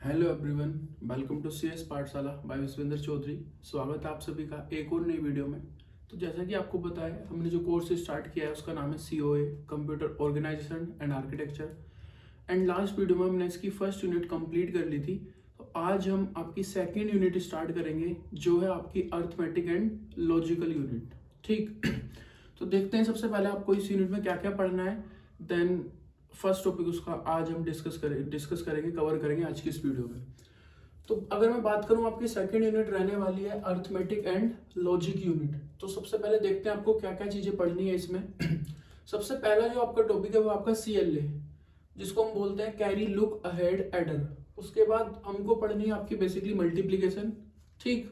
Hello everyone, welcome to CS Pathshala by Vishwendra Chaudhary. स्वागत है आप सभी का एक और नई वीडियो में। तो जैसा कि आपको पता है, हमने जो कोर्स स्टार्ट किया है उसका नाम है COA, computer organisation and architecture. And last video में हमने इसकी फर्स्ट यूनिट कंप्लीट कर ली थी। तो आज हम आपकी सेकेंड यूनिट स्टार्ट करेंगे, जो है आपकी अर्थमेटिक एंड लॉजिकल यूनिट। ठीक तो देखते हैं सबसे पहले आपको इस यूनिट में क्या क्या पढ़ना है। देन फर्स्ट टॉपिक उसका आज हम डिस्कस करेंगे, कवर करेंगे आज की इस वीडियो में। तो अगर मैं बात करूं, आपकी सेकंड यूनिट रहने वाली है अर्थमेटिक एंड लॉजिक यूनिट। तो सबसे पहले देखते हैं आपको क्या क्या चीजें पढ़नी है इसमें। सबसे पहला जो आपका टॉपिक है वो आपका CLA, जिसको हम बोलते हैं कैरी लुक अहेड एडर। उसके बाद हमको पढ़नी है आपकी बेसिकली मल्टीप्लीकेशन। ठीक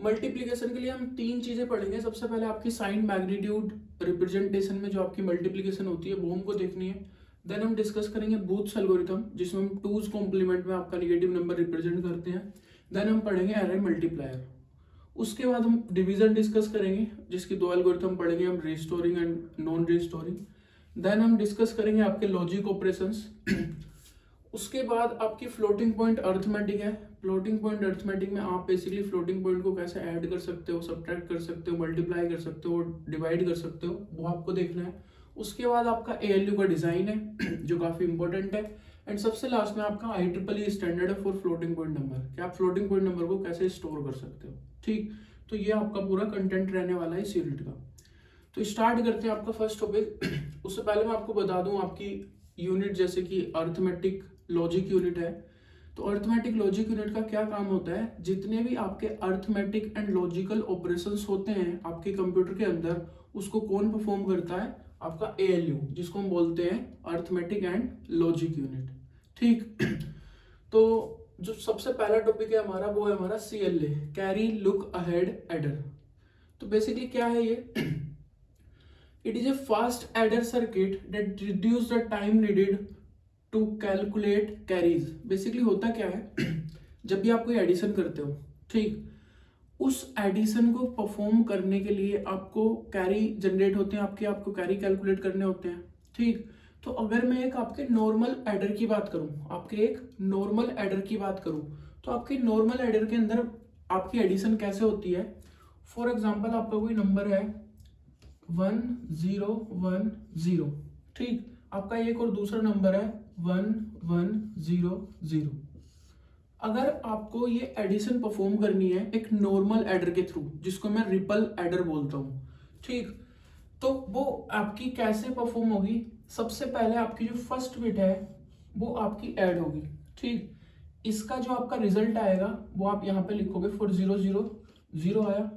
मल्टीप्लीकेशन के लिए हम तीन चीजें पढ़ेंगे। सबसे पहले आपकी साइन मैग्नीट्यूड रिप्रेजेंटेशन में जो आपकी मल्टीप्लीकेशन होती है वो हमको देखनी है। देन हम डिस्कस करेंगे बूथ्स एल्गोरिथम, जिसमें हम टूज कॉम्प्लीमेंट में आपका नेगेटिव नंबर रिप्रेजेंट करते हैं। देन हम पढ़ेंगे एरे मल्टीप्लायर। उसके बाद हम डिवीजन डिस्कस करेंगे, जिसकी दो एल्गोरिथम पढ़ेंगे हम, restoring and non restoring. Then हम डिस्कस करेंगे आपके लॉजिक ऑपरेशंस। उसके बाद आपकी फ्लोटिंग पॉइंट अर्थमेटिक है। फ्लोटिंग पॉइंट अर्थमेटिक में आप बेसिकली फ्लोटिंग पॉइंट को कैसे ऐड कर सकते हो, सब्ट्रैक्ट कर सकते हो, मल्टीप्लाई कर सकते हो, डिवाइड कर सकते हो, वो आपको देखना है। उसके बाद आपका ALU का डिजाइन है जो काफी इंपॉर्टेंट है। एंड सबसे लास्ट में आपका IEEE स्टैंडर्ड है फॉर फ्लोटिंग पॉइंट नंबर, कि आप फ्लोटिंग पॉइंट नंबर को कैसे स्टोर कर सकते हो। ठीक तो ये आपका पूरा कंटेंट रहने वाला है इस यूनिट का। तो स्टार्ट करते हैं आपका फर्स्ट टॉपिक। उससे पहले मैं आपको बता दूं, आपकी यूनिट जैसे कि अर्थमेटिक लॉजिक यूनिट है, तो अर्थमेटिक लॉजिक यूनिट का क्या काम होता है, जितने भी आपके अर्थमेटिक एंड लॉजिकल ऑपरेशंस होते हैं आपके कंप्यूटर के अंदर, उसको कौन परफॉर्म करता है, आपका ALU, जिसको हम बोलते हैं अर्थमेटिक एंड लॉजिक यूनिट। ठीक तो जो सबसे पहला टॉपिक है हमारा वो है हमारा CLA, carry look ahead adder. तो बेसिकली क्या है ये? It is a fast adder circuit that reduce the time needed to calculate carries. Basically होता क्या है, जब भी आप कोई एडिशन करते हो, ठीक, उस एडिशन को परफॉर्म करने के लिए आपको कैरी जनरेट होते हैं, आपको कैरी कैलकुलेट करने होते हैं। ठीक तो अगर मैं एक आपके नॉर्मल एडर की बात करूं, तो आपके नॉर्मल एडर के अंदर आपकी एडिशन कैसे होती है। फॉर एग्जांपल आपका कोई नंबर है 1010, ठीक, आपका एक और दूसरा नंबर है 1100। अगर आपको ये एडिशन परफॉर्म करनी है एक नॉर्मल एडर के थ्रू, जिसको मैं रिपल एडर बोलता हूं, ठीक, तो वो आपकी कैसे परफॉर्म होगी? सबसे पहले आपकी जो फर्स्ट बिट है वो आपकी ऐड होगी। ठीक इसका जो आपका रिजल्ट आएगा वो आप यहाँ पे लिखोगे 4000 आया।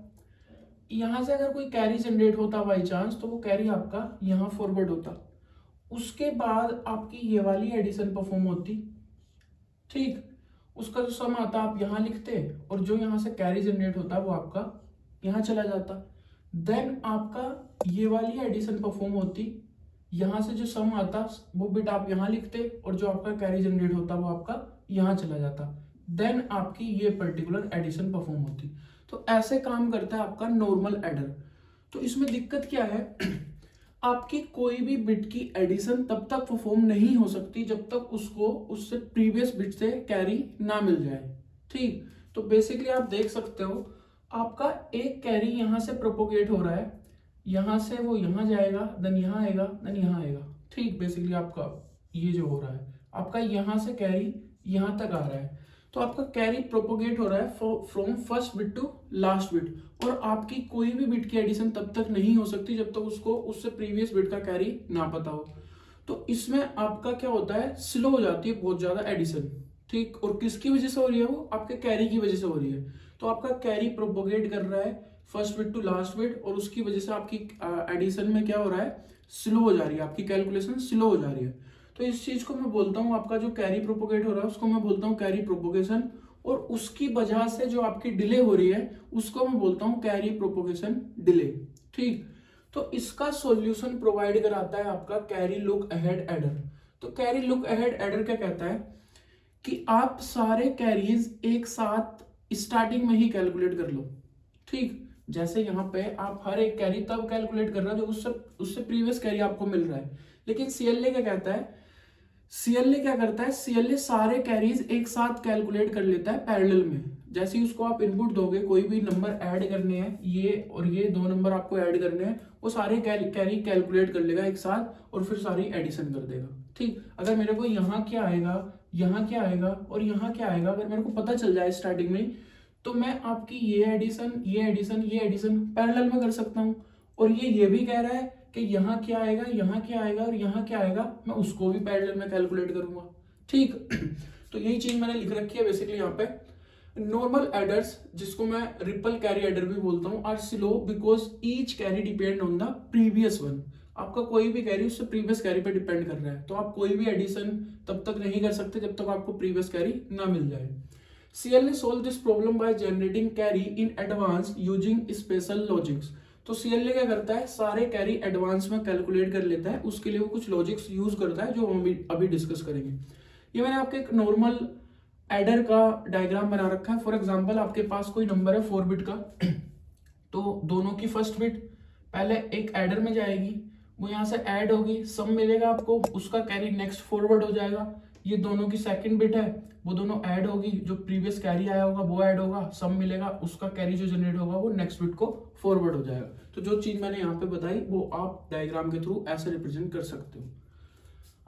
यहां से अगर कोई कैरी जनरेट होता बाई चांस, तो वो कैरी आपका यहाँ फॉरवर्ड होता। उसके बाद आपकी ये वाली एडिशन परफॉर्म होती। ठीक उसका जो सम आता आप यहाँ लिखते, और जो यहाँ से कैरी जनरेट होता वो आपका यहाँ चला जाता। देन आपका ये वाली एडिशन परफॉर्म होती, यहाँ से जो सम आता वो बिट आप यहाँ लिखते, और जो आपका कैरी जनरेट होता वो आपका यहाँ चला जाता। देन आपकी ये पर्टिकुलर एडिशन परफॉर्म होती। तो ऐसे काम करता है आपका नॉर्मल एडर। तो इसमें दिक्कत क्या है, आपकी कोई भी बिट की एडिशन तब तक परफॉर्म नहीं हो सकती जब तक उसको उससे प्रीवियस बिट से कैरी ना मिल जाए। ठीक तो बेसिकली आप देख सकते हो, आपका एक कैरी यहां से प्रोपोगेट हो रहा है, यहां से वो यहां जाएगा, देन यहां आएगा, देन यहां आएगा। ठीक बेसिकली आपका ये जो हो रहा है, आपका यहां से कैरी यहां तक आ रहा है। तो आपका कैरी प्रोपोगेट हो रहा है from first bit to last bit, और आपकी कोई भी बिट की एडिशन तब तक नहीं हो सकती जब तक उसको उससे प्रीवियस बिट का कैरी ना पता हो। तो इसमें आपका क्या होता है, स्लो हो जाती है बहुत ज्यादा एडिशन। ठीक और किसकी वजह से हो रही है, वो आपके कैरी की वजह से हो रही है। तो आपका कैरी प्रोपोगेट कर रहा है first bit to last bit, और उसकी वजह से आपकी एडिशन में क्या हो रहा है, स्लो हो जा रही है, आपकी कैलकुलेशन स्लो हो जा रही है। तो इस चीज को मैं बोलता हूँ, आपका जो कैरी प्रोपोगेट हो रहा है उसको मैं बोलता हूँ कैरी प्रोपोगेशन, और उसकी वजह से जो आपकी डिले हो रही है उसको मैं बोलता हूँ कैरी प्रोपोगेशन डिले। ठीक तो इसका सॉल्यूशन प्रोवाइड कराता है आपका कैरी लुक अहेड एडर। तो कैरी लुक अहेड एडर क्या कहता है कि आप सारे कैरीज एक साथ स्टार्टिंग में ही कैलकुलेट कर लो। ठीक जैसे यहाँ पे आप हर एक कैरी तब कैलकुलेट कर रहे हो जो उससे प्रीवियस कैरी आपको मिल रहा है। लेकिन CLA क्या कहता है CLA क्या करता है, CLA सारे कैरीज एक साथ कैलकुलेट कर लेता है पैरेलल में। जैसे ही उसको आप इनपुट दोगे, कोई भी नंबर ऐड करने हैं, ये और ये दो नंबर आपको ऐड करने हैं, वो सारे कैरी कैलकुलेट कर लेगा एक साथ और फिर सारी एडिशन कर देगा। ठीक, अगर मेरे को यहाँ क्या आएगा, यहाँ क्या आएगा और यहाँ क्या आएगा अगर मेरे को पता चल जाए स्टार्टिंग में, तो मैं आपकी ये एडिशन, ये एडिशन, ये एडिशन पैरेलल में कर सकता हूँ। और ये भी कह रहा है कि यहाँ क्या आएगा, यहाँ क्या आएगा और यहाँ क्या आएगा, मैं उसको भी पैरेलल में कैलकुलेट करूंगा। ठीक तो यही चीज मैंने लिख रखी है बेसिकली यहाँ पे। नॉर्मल एडर्स, जिसको मैं रिपल कैरी एडर भी बोलता हूँ, are slow because each carry depend on the previous one. आपका कोई भी कैरी उससे प्रीवियस कैरी पे डिपेंड कर रहा है, तो आप कोई भी एडिशन तब तक नहीं कर सकते जब तक आपको प्रीवियस कैरी ना मिल जाए। CLA solve this problem by generating carry in advance using special logics। तो CLA क्या करता है, सारे कैरी एडवांस में कैलकुलेट कर लेता है, उसके लिए वो कुछ लॉजिक्स यूज करता है जो हम अभी डिस्कस करेंगे। ये मैंने आपके एक नॉर्मल एडर का डायग्राम बना रखा है। फॉर एग्जांपल आपके पास कोई नंबर है 4 बिट का, तो दोनों की फर्स्ट बिट पहले एक एडर में जाएगी, वो यहाँ से ऐड होगी, सम मिलेगा आपको, उसका कैरी नेक्स्ट फॉरवर्ड हो जाएगा। ये दोनों की सेकंड बिट है, वो दोनों ऐड होगी, जो प्रीवियस कैरी आया होगा वो ऐड होगा, सम मिलेगा, उसका कैरी जो जनरेट होगा वो नेक्स्ट बिट को फॉरवर्ड हो जाएगा। तो जो चीज मैंने यहाँ पे बताई वो आप डायग्राम के थ्रू ऐसे रिप्रेजेंट कर सकते हो।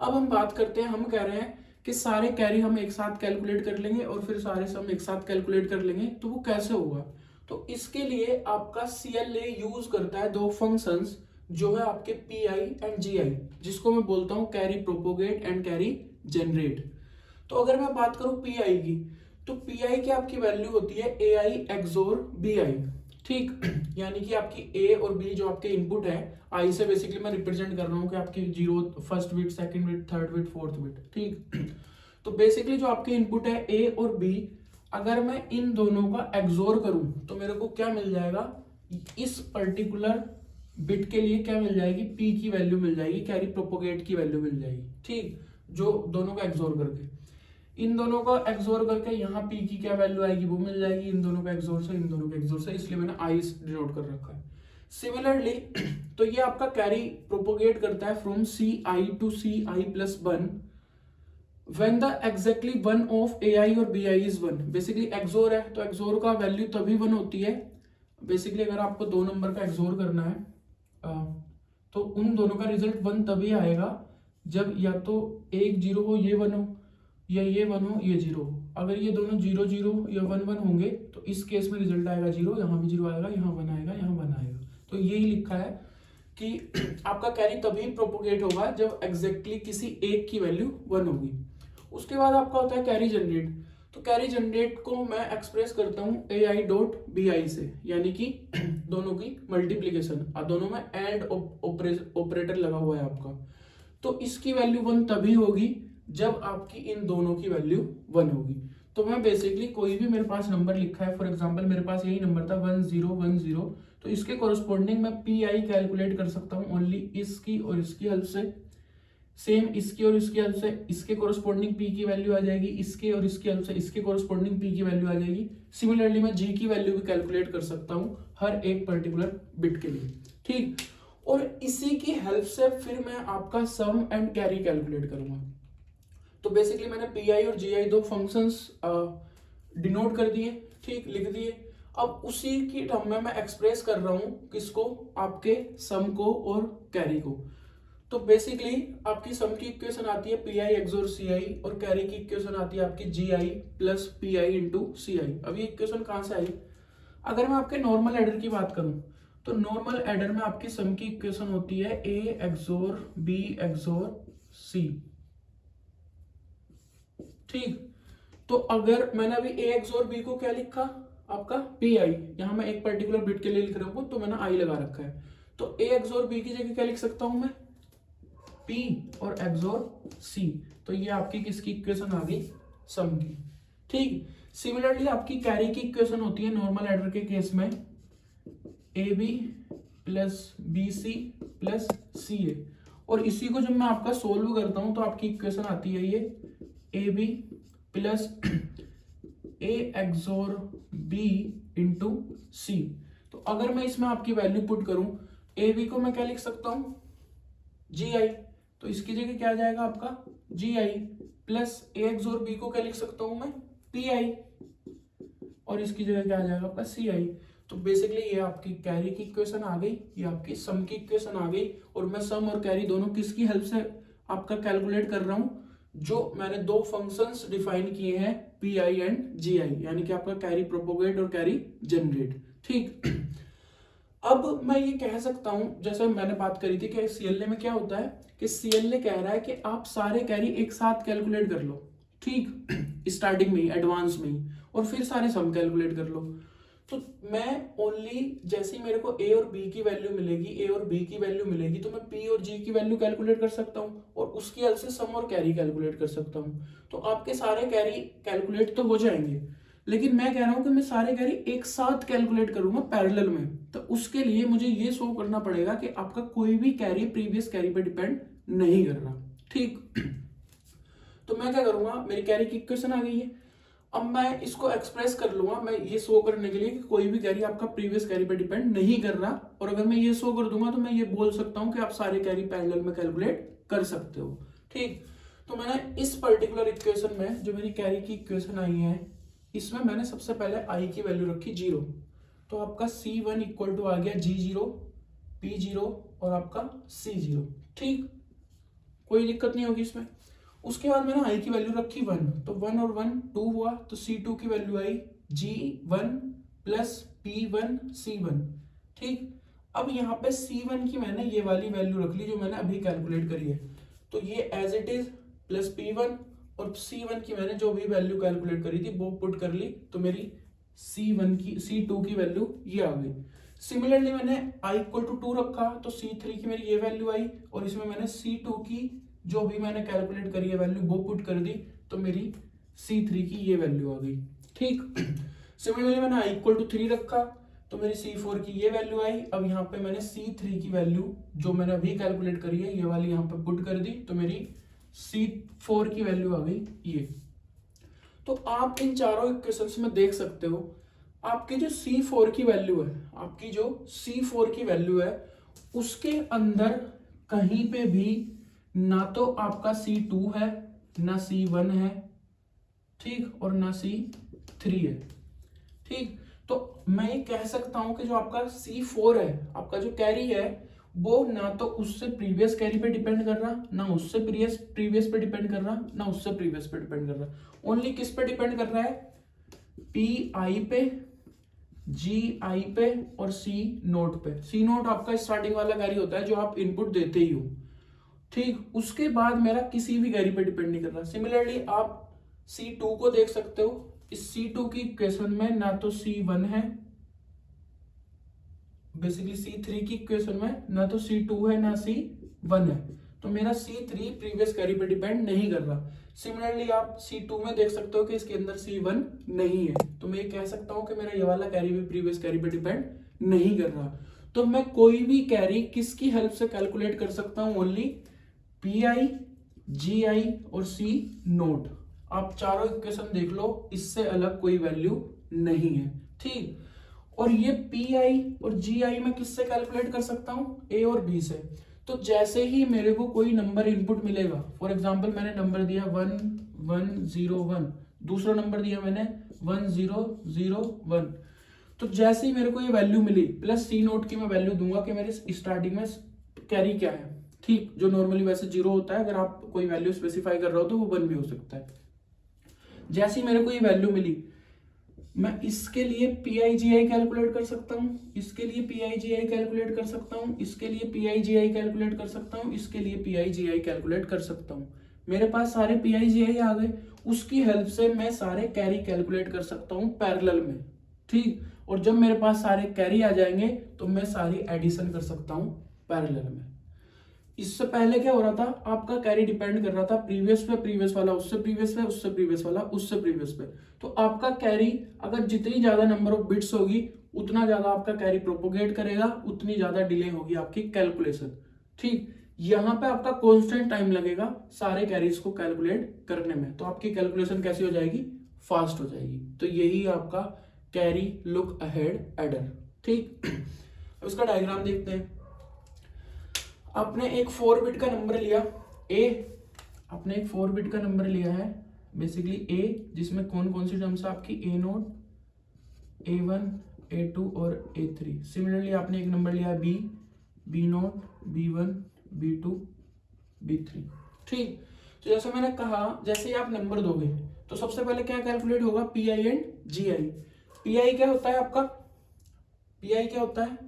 अब हम बात करते हैं, हम कह रहे हैं कि सारे कैरी हम एक साथ कैलकुलेट कर लेंगे और फिर सारे सम एक साथ कैलकुलेट कर लेंगे, तो वो कैसे होगा। तो इसके लिए आपका CLA यूज करता है दो फंक्शंस, जो है आपके PI एंड GI, जिसको मैं बोलता हूं carry propagate and carry generate. तो अगर मैं बात करूं PI की, तो PI की आपकी वैल्यू होती है AI XOR BI। ठीक यानी कि आपकी A और B जो आपके इनपुट है, I से बेसिकली मैं रिप्रेजेंट कर रहा हूं कि आपकी zero first bit, second bit, third bit, fourth bit. ठीक तो बेसिकली जो आपके इनपुट है A और B, अगर मैं इन दोनों का एक्सोर करूं तो मेरे को क्या मिल जाएगा, इस पर्टिकुलर बिट के लिए क्या मिल जाएगी, P की वैल्यू मिल जाएगी, कैरी प्रोपोगेट की वैल्यू मिल जाएगी। ठीक, जो दोनों का एक्सोर करके, इन दोनों का एक्सोर करके यहाँ P की क्या वैल्यू आएगी वो मिल जाएगी, इन दोनों का एक्सोर से, इन दोनों का एक्सोर से, इसलिए मैंने I डिनोट कर रखा है। सिमिलरली तो ये आपका कैरी प्रोपोगेट करता है from CI to CI+1 when the exactly one of AI और BI is 1। बेसिकली एक्सोर है तो एक्सोर का वैल्यू तभी 1 होती है। बेसिकली अगर आपको दो नंबर का एक्सोर करना है तो उन दोनों का रिजल्ट 1 तभी आएगा जब या तो एक 0 हो, ये 1 हो, या ये 1 हो, ये 0 हो। अगर ये दोनों 0 0 या 1 1 होंगे तो इस केस में रिजल्ट आएगा 0, यहाँ भी 0 आएगा, यहाँ 1 आएगा, यहाँ 1 आएगा। तो यही लिखा है कि आपका कैरी तभी प्रोपोगेट होगा जब एग्जैक्टली किसी एक की वैल्यू 1 होगी। उसके बाद आपका होता है कैरी जनरेट। तो कैरी जनरेट को मैं एक्सप्रेस करता हूं AI.BI से, यानी कि दोनों की मल्टीप्लीकेशन, दोनों में एंड ऑपरेटर लगा हुआ है आपका। तो इसकी वैल्यू 1 तभी होगी जब आपकी इन दोनों की वैल्यू 1 होगी। तो मैं बेसिकली कोई भी मेरे पास नंबर लिखा है, फॉर एग्जांपल मेरे पास यही नंबर था 1010, तो इसके कोरस्पॉन्डिंग मैं PI कैलकुलेट कर सकता हूं ओनली इसकी और इसकी हेल्प से। सेम इसकी और इसकी हेल्प से इसके कोरस्पॉन्डिंग P की वैल्यू आ जाएगी, इसके और इसकी हेल्प से इसके कोरस्पॉन्डिंग P की वैल्यू आ जाएगी। सिमिलरली मैं G की वैल्यू भी कैलकुलेट कर सकता हूं हर एक पर्टिकुलर बिट के लिए। ठीक, और इसी की हेल्प से फिर मैं आपका सम एंड कैरी कैलकुलेट करूंगा। तो बेसिकली मैंने PI और GI दो फंक्शंस डिनोट कर दिए, ठीक, लिख दिए। अब उसी की टर्म में मैं एक्सप्रेस कर रहा हूं किसको, आपके सम को और कैरी को। तो बेसिकली आपकी सम की इक्वेशन आती है PI XOR CI और कैरी की इक्वेशन आती है आपकी GI plus PI into CI। अब ये इक्वेशन कहां से आई, अगर मैं आपके नॉर्मल एडर की बात करूं तो नॉर्मल एडर में आपकी सम की इक्वेशन होती है A XOR B XOR C। ठीक, तो अगर मैंने अभी A XOR B को क्या लिखा, आपका PI, यहां मैं एक पर्टिकुलर बिट के लिए लिख रहा हूं तो मैंने I लगा रखा है। तो A XOR B की जगह क्या लिख सकता हूं मैं, P और XOR C। तो ये आपकी किसकी इक्वेशन आ गई, सम की। ठीक, सिमिलरली आपकी कैरी की इक्वेशन होती है नॉर्मल एडर के केस में AB plus BC plus CA, और इसी को जब मैं आपका सोल्व करता हूं तो आपकी इक्वेशन आती है ये AB plus A XOR B into C। तो अगर मैं इसमें आपकी वैल्यू पुट करूं, AB को मैं क्या लिख सकता हूं, GI, तो इसकी जगह क्या आ जाएगा आपका जी आई प्लस ए एक्स और बी को क्या लिख सकता हूं मैं, पी आई, और इसकी जगह क्या आ जाएगा आपका सी आई। तो बेसिकली ये आपकी कैरी की इक्वेशन आ गई, ये आपकी सम की इक्वेशन आ गई, और मैं सम और कैरी दोनों किसकी हेल्प से आपका कैलकुलेट कर रहा हूं, जो मैंने दो फंक्शंस डिफाइन किए हैं, पी आई एंड जी आई, यानी कि आपका कैरी प्रोपोगेट और कैरी जनरेट। ठीक, अब मैं ये कह सकता हूं, जैसे मैंने बात करी थी कि सीएलए में क्या होता है कि सीएलए कह रहा है कि आप सारे कैरी एक साथ कैलकुलेट कर लो, ठीक, स्टार्टिंग में ही, एडवांस में ही, और फिर सारे सम कैलकुलेट कर लो। तो मैं ओनली जैसे ही मेरे को ए और बी की वैल्यू मिलेगी, ए और बी की वैल्यू मिलेगी, तो मैं पी और जी की वैल्यू कैलकुलेट कर सकता हूँ, और उसकी हेल्प से सम और कैरी कैलकुलेट कर सकता हूँ। तो आपके सारे कैरी कैलकुलेट तो हो जाएंगे, लेकिन मैं कह रहा हूं कि मैं सारे कैरी एक साथ कैलकुलेट करूंगा पैरेलल में। तो उसके लिए मुझे ये शो करना पड़ेगा कि आपका कोई भी कैरी प्रीवियस कैरी पे डिपेंड नहीं कर रहा। ठीक, तो मैं क्या करूंगा, मेरी कैरी की इक्वेशन आ गई है, अब मैं इसको एक्सप्रेस कर लूंगा, मैं ये शो करने के लिए कि कोई भी कैरी आपका प्रीवियस कैरी पे डिपेंड नहीं कर रहा, और अगर मैं ये शो कर दूंगा तो मैं ये बोल सकता हूं कि आप सारे कैरी पैरेलल में कैलकुलेट कर सकते हो। ठीक, तो मैंने इस पर्टिकुलर इक्वेशन में जो मेरी कैरी की इक्वेशन आई है, इसमें मैंने सबसे पहले आई की वैल्यू रखी 0, तो आपका C1 इक्वल टू आ गया G0, P0 और आपका C0। ठीक, कोई दिक्कत नहीं होगी इसमें। उसके बाद मैंने आई की वैल्यू रखी 1, तो 1 और 1 2 हुआ, तो C2 की वैल्यू आई G1 प्लस P1 C1। ठीक, अब यहाँ पे C1 की मैंने ये वाली वैल्यू रख ली जो मैंने अभी कैलकुलेट करी है, तो ये as it is plus P1, और C1 की मैंने जो भी वैल्यू कैलकुलेट करी थी वो पुट कर ली, तो मेरी C2 की वैल्यू ये आ गई। सिमिलरली मैंने I इक्वल टू 2 रखा, तो C3 की मेरी ये वैल्यू आई, और इसमें मैंने C2 की जो भी मैंने कैलकुलेट करी है वैल्यू वो पुट कर दी, तो मेरी C3 की ये वैल्यू आ गई। ठीक, सिमिलरली मैंने I इक्वल टू 3 रखा, तो मेरी C4 की ये वैल्यू आई। अब यहाँ पे मैंने C3 की वैल्यू जो मैंने अभी कैलकुलेट करी है ये वाली यहाँ पे पुट कर दी, तो मेरी C4 की वैल्यू आ गई ये। तो आप इन चारों इक्वेशंस में देख सकते हो, आपकी जो C4 की वैल्यू है, आपकी जो C4 की वैल्यू है, उसके अंदर कहीं पे भी ना तो आपका C2 है, ना C1 है, ठीक, और ना C3 है। ठीक, तो मैं ये कह सकता हूं कि जो आपका C4 है, आपका जो कैरी है, वो ना तो उससे प्रीवियस कैरी पे डिपेंड कर रहा, ना उससे प्रीवियस पे डिपेंड कर रहा, ना उससे प्रीवियस पे डिपेंड कर रहा, ओनली किस पे डिपेंड कर रहा है, पी आई पे, जी आई पे और सी नोट पे। सी नोट आपका स्टार्टिंग वाला कैरी होता है जो आप इनपुट देते ही हो। ठीक, उसके बाद मेरा किसी भी कैरी पे डिपेंड नहीं कर रहा। सिमिलरली आप C2 को देख सकते हो, इस C2 की इक्वेशन में ना तो C1 है, बेसिकली C3 की इक्वेशन में ना तो C2 है ना C1 है, तो मेरा C3 प्रीवियस कैरी पे डिपेंड नहीं कर रहा। सिमिलरली आप C2 में देख सकते हो कि इसके अंदर C1 नहीं है, तो मैं ये कह सकता हूं कि मेरा ये वाला कैरी भी प्रीवियस कैरी पे डिपेंड नहीं कर रहा। तो मैं कोई भी कैरी किसकी हेल्प से कैलकुलेट कर सकता हूं, ओनली PI, GI और C नोट। आप चारों इक्वेशन देख लो, इससे अलग कोई वैल्यू नहीं है। ठीक, और ये PI और GI मैं किससे कैलकुलेट कर सकता हूं, A और B से। तो जैसे ही मेरे को कोई नंबर इनपुट मिलेगा, फॉर एग्जांपल मैंने नंबर दिया 1101, दूसरा नंबर दिया मैंने 1001, तो जैसे ही मेरे को ये वैल्यू मिली, प्लस C नोट की मैं वैल्यू दूंगा कि मेरे स्टार्टिंग में कैरी क्या है। ठीक, जो नॉर्मली वैसे 0 होता है, अगर आप कोई वैल्यू स्पेसिफाई कर रहे हो तो वो 1 भी हो सकता है। जैसे ही मेरे को ये वैल्यू मिली, मैं इसके लिए PI/GI कैलकुलेट कर सकता हूं, इसके लिए PI/GI कैलकुलेट कर सकता हूं, इसके लिए PI/GI कैलकुलेट कर सकता हूं, इसके लिए PI/GI कैलकुलेट कर सकता हूं। मेरे पास सारे PI/GI आ गए, उसकी हेल्प से मैं सारे कैरी कैलकुलेट कर सकता हूं पैरेलल में। ठीक, और जब मेरे पास सारे कैरी आ जाएंगे तो मैं सारी एडिशन कर सकता हूं पैरेलल में। इससे पहले क्या हो रहा था, आपका कैरी डिपेंड कर रहा था प्रीवियस पे, प्रीवियस वाला उससे प्रीवियस पे, उससे प्रीवियस वाला उससे प्रीवियस पे। तो आपका कैरी अगर जितनी ज्यादा नंबर ऑफ बिट्स होगी, उतना ज्यादा आपका कैरी प्रोपोगेट करेगा, उतनी ज्यादा डिले होगी आपकी कैलकुलेशन। ठीक, यहाँ पे आपका कांस्टेंट टाइम लगेगा सारे कैरीज को कैलकुलेट करने में, तो आपकी कैलकुलेशन कैसी हो जाएगी, फास्ट हो जाएगी। तो यही आपका कैरी लुक अहेड एडर। ठीक, अब इसका डायग्राम देखते हैं। आपने एक 4 बिट का नंबर लिया A, आपने एक 4 बिट का नंबर लिया है बेसिकली ए, जिसमें कौन कौन सी टर्म्स है आपकी A0, A1, A2 और A3। सिमिलरली आपने एक नंबर लिया है B0, B1, B2, B3। ठीक, तो जैसे मैंने कहा, जैसे ही आप नंबर दोगे तो सबसे पहले क्या कैलकुलेट होगा, PI एंड GI। PI क्या होता है आपका, PI क्या होता है,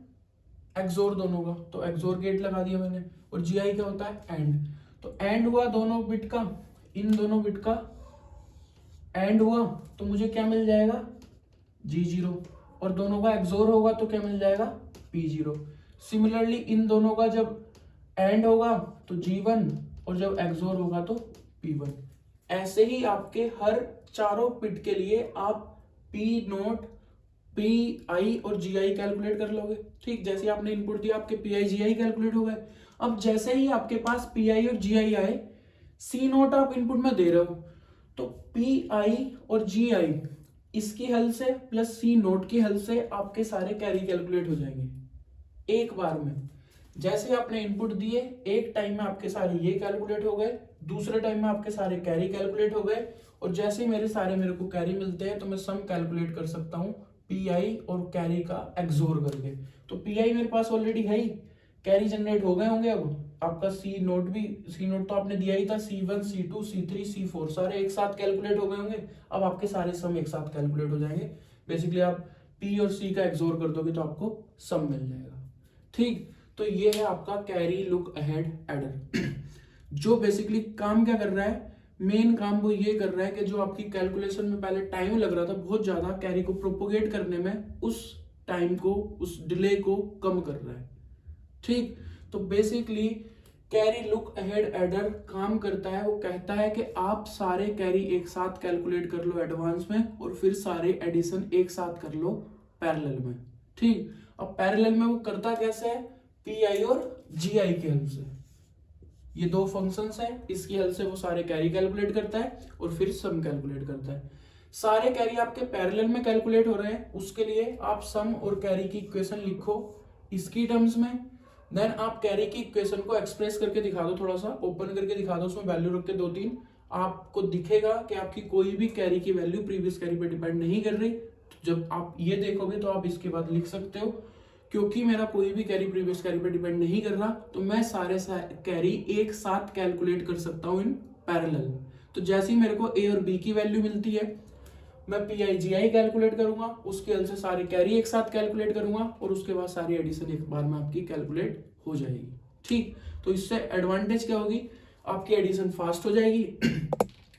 एक्सोर दोनों का, तो एक्सोर गेट लगा दिया मैंने। और GI क्या होता है, एंड। तो एंड हुआ दोनों बिट का, इन दोनों बिट का एंड हुआ तो मुझे क्या मिल जाएगा, G0। और दोनों का एक्सोर होगा तो क्या मिल जाएगा, P0। सिमिलरली इन दोनों का जब एंड होगा तो G1 और जब एक्सोर होगा तो P1। ऐसे ही आपके हर चारों बिट के लिए आप P0, PI और GI कैलकुलेट कर लोगे। ठीक, जैसे आपने इनपुट दिया आपके PI GI कैलकुलेट हो गए। अब जैसे ही आपके पास PI और GI आए, C0 आप इनपुट में दे रहे हो तो PI और GI इसकी हेल्प से प्लस C0 की हेल्प से आपके सारे कैरी कैलकुलेट हो जाएंगे एक बार में। जैसे आपने इनपुट दिए, एक टाइम में आपके सारे ये कैलकुलेट हो गए, दूसरे टाइम में आपके सारे कैरी कैलकुलेट हो गए, और जैसे मेरे को कैरी मिलते हैं तो मैं सम कैलकुलेट कर सकता हूँ PI और कैरी का एक्सोर करके। तो PI मेरे पास ऑलरेडी है ही, कैरी जनरेट हो गए होंगे। अब आपका C0 तो आपने दिया ही था, C1, C2, C3, C4 सारे एक साथ कैलकुलेट हो गए होंगे। अब आपके सारे सम एक साथ कैलकुलेट हो जाएंगे। बेसिकली आप P और C का एक्सोर कर दोगे तो आपको सम मिल जाएगा। ठीक, तो ये है आपका कैरी लुक अहेड एडर। जो बेसिकली काम क्या कर रहा है, मेन काम वो ये कर रहा है कि जो आपकी कैलकुलेशन में पहले टाइम लग रहा था बहुत ज्यादा कैरी को प्रोपोगेट करने में, उस टाइम को, उस डिले को कम कर रहा है। ठीक, तो basically carry look ahead adder काम करता है, वो कहता है कि आप सारे कैरी एक साथ कैलकुलेट कर लो एडवांस में, और फिर सारे एडिशन एक साथ कर लो पैरेलल में। ठीक, अब पैरेलल में वो करता कैसे है, PI और GI की हेल्प से। ये दो फंक्शंस हैं, इसकी हेल्प से वो सारे कैरी कैलकुलेट करता है और फिर सम कैलकुलेट करता है। सारे कैरी आपके पैरेलल में कैलकुलेट हो रहे हैं, उसके लिए आप सम और कैरी की इक्वेशन लिखो इसकी टर्म्स में। देन आप कैरी की इक्वेशन को एक्सप्रेस करके दिखा दो, थोड़ा सा ओपन करके दिखा दो, उसमें वैल्यू रख के 2-3, आपको दिखेगा कि आपकी कोई भी कैरी की वैल्यू प्रीवियस कैरी पे डिपेंड नहीं कर रही। जब आप ये देखोगे तो आप इसके बाद लिख सकते हो, क्योंकि मेरा कोई भी कैरी प्रीवियस कैरी पे डिपेंड नहीं कर रहा, तो मैं सारे कैरी एक साथ कैलकुलेट कर सकता हूं इन पैरेलल। तो जैसे ही मेरे को A और B की वैल्यू मिलती है, मैं PI GI कैलकुलेट करूंगा, उसके हेल्प से सारे कैरी एक साथ कैलकुलेट करूंगा, और उसके बाद सारी एडिशन एक बार में आपकी कैलकुलेट हो जाएगी। ठीक, तो इससे एडवांटेज क्या होगी, आपकी एडिशन फास्ट हो जाएगी।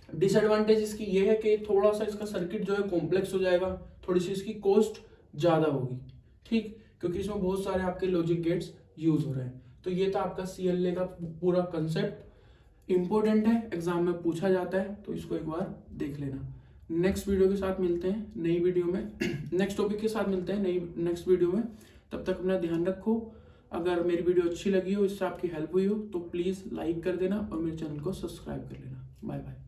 डिसएडवांटेज इसकी ये है कि थोड़ा सा इसका सर्किट जो है कॉम्प्लेक्स हो जाएगा, थोड़ी सी इसकी कॉस्ट ज्यादा होगी। ठीक, क्योंकि इसमें बहुत सारे आपके लॉजिक गेट्स यूज हो रहे हैं। तो ये था आपका CLA का पूरा कंसेप्ट, इंपॉर्टेंट है, एग्जाम में पूछा जाता है, तो इसको एक बार देख लेना। नेक्स्ट वीडियो के साथ मिलते हैं नई वीडियो में, नेक्स्ट टॉपिक के साथ मिलते हैं नेक्स्ट वीडियो में। तब तक अपना ध्यान रखो। अगर मेरी वीडियो अच्छी लगी हो, इससे आपकी हेल्प हुई हो, तो प्लीज़ लाइक कर देना और मेरे चैनल को सब्सक्राइब कर लेना। Bye bye.